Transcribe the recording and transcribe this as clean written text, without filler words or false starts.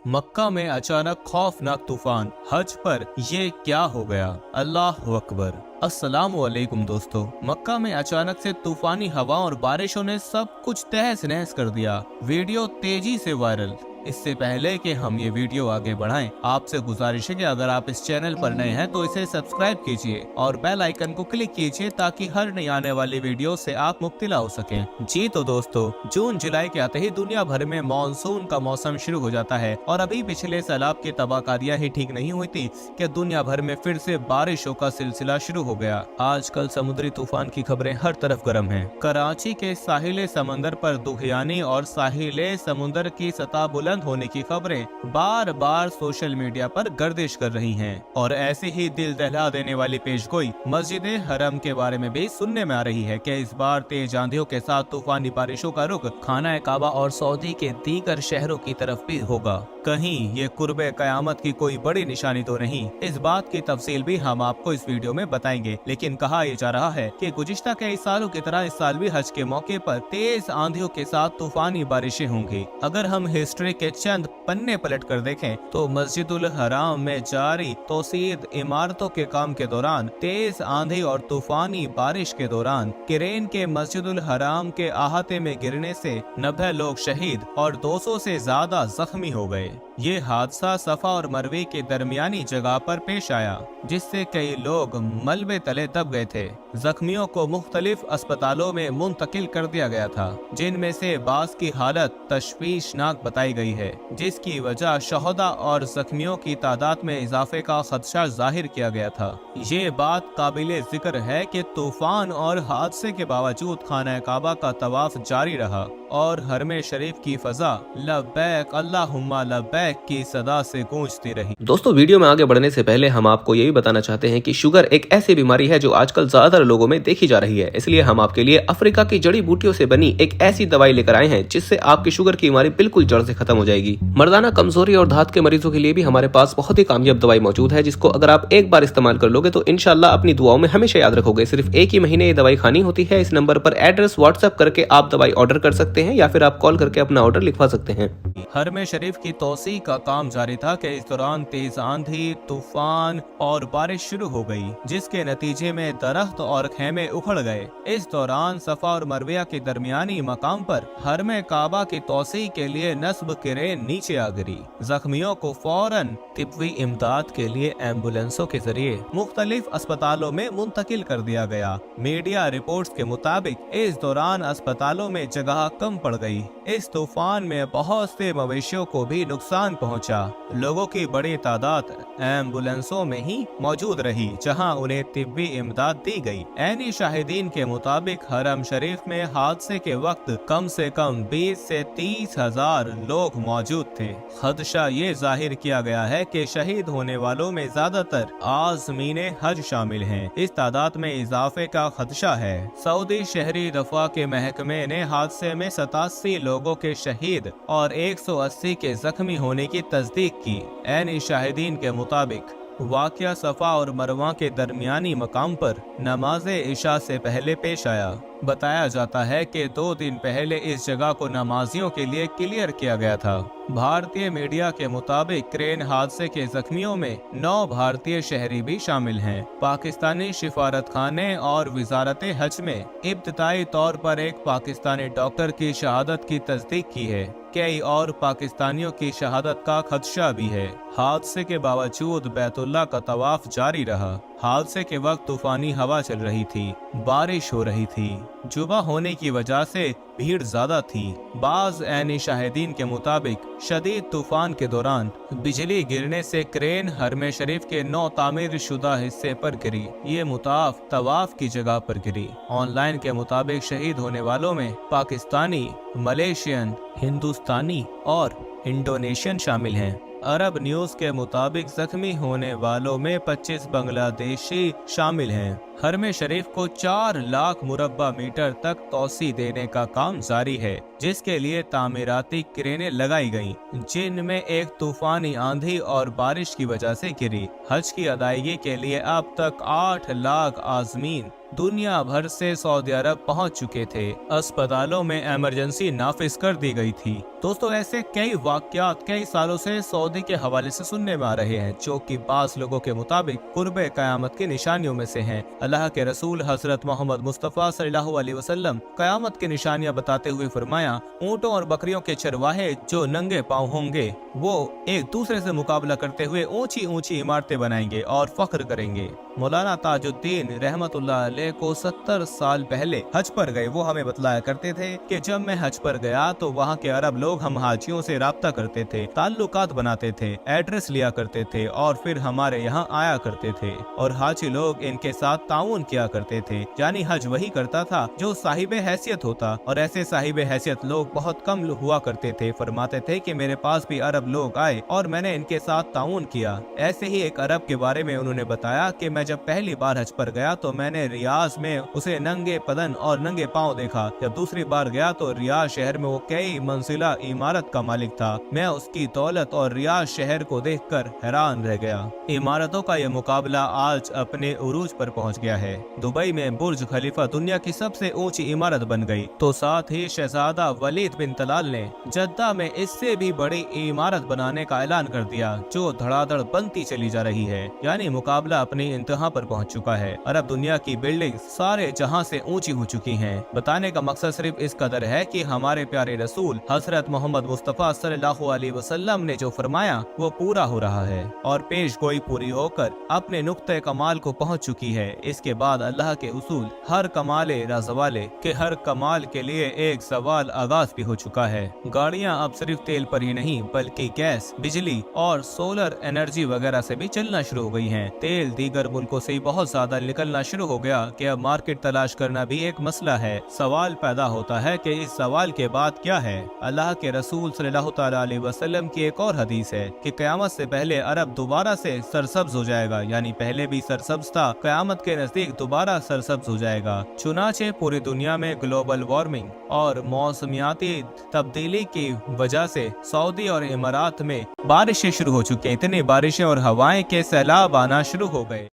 मक्का में अचानक खौफनाक तूफान, हज पर ये क्या हो गया? अल्लाह अकबर। अस्सलामु अलैकुम दोस्तों। मक्का में अचानक से तूफानी हवा और बारिशों ने सब कुछ तहस नहस कर दिया। वीडियो तेजी से वायरल। इससे पहले कि हम ये वीडियो आगे बढ़ाएं, आपसे गुजारिश है कि अगर आप इस चैनल पर नए हैं तो इसे सब्सक्राइब कीजिए और बेल आइकन को क्लिक कीजिए ताकि हर नई आने वाली वीडियो से आप मुब्तला हो सकें। जी तो दोस्तों, जून जुलाई के आते ही दुनिया भर में मानसून का मौसम शुरू हो जाता है और अभी पिछले सैलाब की तबाहकारियां ही ठीक नहीं हुई थी कि दुनिया भर में फिर से बारिशों का सिलसिला शुरू हो गया। आजकल समुद्री तूफान की खबरें हर तरफ गर्म हैं। कराची के साहिल समंदर पर दुखियानी और साहिल समुंदर की सतह बुलंद होने की खबरें बार बार सोशल मीडिया पर गर्दिश कर रही हैं और ऐसी ही दिल दहला देने वाली पेशगोई मस्जिद हरम के बारे में भी सुनने में आ रही है कि इस बार तेज आंधियों के साथ तूफानी बारिशों का रुख खाना काबा और सऊदी के दीगर शहरों की तरफ भी होगा। कहीं ये कुर्बे कयामत की कोई बड़ी निशानी तो नहीं? इस बात की तफसील भी हम आपको इस वीडियो में बताएंगे। लेकिन कहा यह जा रहा है कि गुज़िश्ता कई सालों की तरह इस साल भी हज के मौके पर तेज आंधियों के साथ तूफानी बारिशें होंगी। अगर हम हिस्ट्री के चंद पन्ने पलट कर देखें तो मस्जिदुल हराम में जारी तोसीद इमारतों के काम के दौरान तेज आंधी और तूफानी बारिश के दौरान क्रेन के मस्जिदुल हराम के अहाते में गिरने से 90 लोग शहीद और 200 से ज्यादा जख्मी हो गए। ये हादसा सफा और मरवे के दरमियानी जगह पर पेश आया, जिससे कई लोग मलबे तले दब गए थे। जख्मियों को मुख्तलिफ अस्पतालों में मुंतकिल कर दिया गया था, जिनमें से बास की हालत तशवीशनाक बताई गई है, जिसकी वजह शहदा और जख्मियों की तादाद में इजाफे का खदशा जाहिर किया गया था। ये बात काबिले जिक्र है कि तूफान और हादसे के बावजूद खाना काबा का तवाफ जारी रहा और हरमे शरीफ की फजा लब्बैक अल्लाहुम्मा लब्बैक की सदा से गूंजती रही। दोस्तों, वीडियो में आगे बढ़ने से पहले हम आपको यही बताना चाहते हैं कि शुगर एक ऐसी बीमारी है जो आजकल ज्यादातर लोगों में देखी जा रही है। इसलिए हम आपके लिए अफ्रीका की जड़ी बूटियों से बनी एक ऐसी दवाई लेकर आए हैं जिससे आपकी शुगर की बीमारी बिल्कुल जड़ से खत्म हो जाएगी। मर्दाना कमजोरी और धात के मरीजों के लिए भी हमारे पास बहुत ही कामयाब दवाई मौजूद है, जिसको अगर आप एक बार इस्तेमाल कर लोगे तो इंशाल्लाह अपनी दुआओं में हमेशा याद रखोगे। सिर्फ एक ही महीने ये दवाई खानी होती है। इस नंबर पर एड्रेस व्हाट्सएप करके आप दवाई ऑर्डर कर सकते हैं या फिर आप कॉल करके अपना ऑर्डर लिखवा सकते हैं। हरमे शरीफ की तोसी का काम जारी था कि इस दौरान तेज आंधी, तूफान और बारिश शुरू हो गई, जिसके नतीजे में दरख्त और खेमे उखड़ गए। इस दौरान सफा और मरविया के दरमियानी मकाम पर हरमे काबा की तोसी के लिए नस्ब क्रेन नीचे आ गिरी। जख्मियों को फौरन तिब्बी इमदाद के लिए एम्बुलेंसों के जरिए मुख्तलिफ अस्पतालों में मुंतकिल कर दिया गया। मीडिया रिपोर्ट्स के मुताबिक इस दौरान अस्पतालों में जगह कम पड़ गई। इस तूफान में बहुत से मवेशियों को भी नुकसान पहुंचा। लोगों की बड़ी तादाद एम्बुलेंसों में ही मौजूद रही, जहां उन्हें तिब्बी इमदाद दी गई। ऐनी शाहिदीन के मुताबिक हरम शरीफ में हादसे के वक्त कम से कम 20 से 30 हजार लोग मौजूद थे। खदशा ये जाहिर किया गया है कि शहीद होने वालों में ज्यादातर आज़मीने हज शामिल हैं। इस तादाद में इजाफे का खदशा है। सऊदी शहरी दफा के महकमे ने हादसे में 87 लोगों के शहीद और 180 के जख्मी होने की तस्दीक की। ऐनी शाहिदीन के मुताबिक वाक़या सफा और मरवा के दरमियानी मकाम पर नमाज इशा से पहले पेश आया। बताया जाता है कि 2 दिन पहले इस जगह को नमाजियों के लिए क्लियर किया गया था। भारतीय मीडिया के मुताबिक क्रेन हादसे के जख्मियों में 9 भारतीय शहरी भी शामिल हैं। पाकिस्तानी सिफारत खाने और वजारत हज में इब्तिदाई तौर पर एक पाकिस्तानी डॉक्टर की शहादत की तस्दीक की है। कई और पाकिस्तानियों की शहादत का खदशा भी है। हादसे के बावजूद बैतुल्लाह का तवाफ जारी रहा। हादसे के वक्त तूफानी हवा चल रही थी, बारिश हो रही थी। जुबा होने की वजह से भीड़ ज्यादा थी। बाज ऐनी शाहिदीन के मुताबिक शदीद तूफान के दौरान बिजली गिरने से क्रेन हरमे शरीफ के 9 तामीर शुदा हिस्से पर गिरी। ये मुताफ तवाफ की जगह पर गिरी। ऑनलाइन के मुताबिक शहीद होने वालों में पाकिस्तानी, मलेशियन, हिंदुस्तानी और इंडोनेशियन शामिल हैं। अरब न्यूज के मुताबिक जख्मी होने वालों में 25 बांग्लादेशी शामिल हैं। हरमे शरीफ को 4 लाख मुरब्बा मीटर तक तोसी देने का काम जारी है, जिसके लिए तामीराती क्रेनें लगाई गईं, जिनमें एक तूफानी आंधी और बारिश की वजह से गिरी। हज की अदायगी के लिए अब तक 8 लाख आज़मीन दुनिया भर से सऊदी अरब पहुंच चुके थे। अस्पतालों में इमरजेंसी नाफिज कर दी गई थी। दोस्तों, ऐसे कई वाकयात कई सालों से सऊदी के हवाले से सुनने में आ रहे हैं, जो कि बास लोगों के मुताबिक कुर्बे कयामत की निशानियों में से हैं। अल्लाह के रसूल हजरत मोहम्मद मुस्तफ़ा सल्लल्लाहु अलैहि वसल्लम कयामत की निशानियां बताते हुए फरमाया, ऊँटों और बकरियों के चरवाहे जो नंगे पाँव होंगे वो एक दूसरे से मुकाबला करते हुए ऊंची ऊंची इमारतें बनाएंगे और फख्र करेंगे। मौलाना ताजुद्दीन रहमतुल्लाह अलैह को 70 साल पहले हज पर गए वो हमें बतलाया करते थे कि जब मैं हज पर गया तो वहाँ के अरब लोग हम हाजियों से राब्ता करते थे, ताल्लुकात बनाते थे, एड्रेस लिया करते थे और फिर हमारे यहाँ आया करते थे और हाजी लोग इनके साथ ताउन किया करते थे। यानी हज वही करता था जो साहिबे हैसियत होता, और ऐसे साहिबे हैसियत लोग बहुत कम हुआ करते थे। फरमाते थे कि मेरे पास भी अरब लोग आए और मैंने इनके साथ ताउन किया। ऐसे ही एक अरब के बारे में उन्होंने बताया कि मैं जब पहली बार हज पर गया तो मैंने रियाज में उसे नंगे बदन और नंगे पांव देखा। जब दूसरी बार गया तो रियाज शहर में वो कई मंजिला इमारत का मालिक था। मैं उसकी दौलत और रियाज शहर को देखकर हैरान रह गया। इमारतों का यह मुकाबला आज अपने उरूज पर पहुंच गया है। दुबई में बुर्ज खलीफा दुनिया की सबसे ऊंची इमारत बन गई, तो साथ ही शहजादा वलीद बिन तलाल ने जद्दा में इससे भी बड़ी इमारत बनाने का ऐलान कर दिया, जो धड़ाधड़ बनती चली जा रही है। यानी मुकाबला अपनी इंतहा पर पहुंच चुका है। अरब दुनिया की बिल्डिंग सारे जहां से ऊंची हो चुकी हैं। बताने का मकसद सिर्फ इस कदर है कि हमारे प्यारे रसूल हजरत मोहम्मद मुस्तफ़ा सल्लल्लाहु अलैहि वसल्लम ने जो फरमाया वो पूरा हो रहा है और पेश गोई पूरी होकर अपने नुक्ते कमाल को पहुंच चुकी है। इसके बाद अल्लाह के उसूल हर कमाले राजवाले के हर कमाल के लिए एक सवाल आगाज भी हो चुका है। गाड़ियां अब सिर्फ तेल पर ही नहीं बल्कि गैस, बिजली और सोलर एनर्जी वगैरह से भी चलना शुरू हो गई हैं। तेल दीगर मुल्कों से बहुत ज्यादा निकलना शुरू हो गया कि अब मार्केट तलाश करना भी एक मसला है। सवाल पैदा होता है कि इस सवाल के बाद क्या है। अल्लाह के रसूल सल्लल्लाहु तआला अलैहि वसल्लम की एक और हदीस है कि कयामत से पहले अरब दोबारा से सरसब्ज हो जाएगा। यानी पहले भी सरसब्ज था, कयामत के नजदीक दोबारा सरसब्ज हो जाएगा। चुनाचे पूरी दुनिया में ग्लोबल वार्मिंग और मौसमियाती तब्दीली की वजह से सऊदी और इमारात में बारिशें शुरू हो चुकी हैं। इतनी बारिशें और हवाएं के सैलाब आना शुरू हो गए।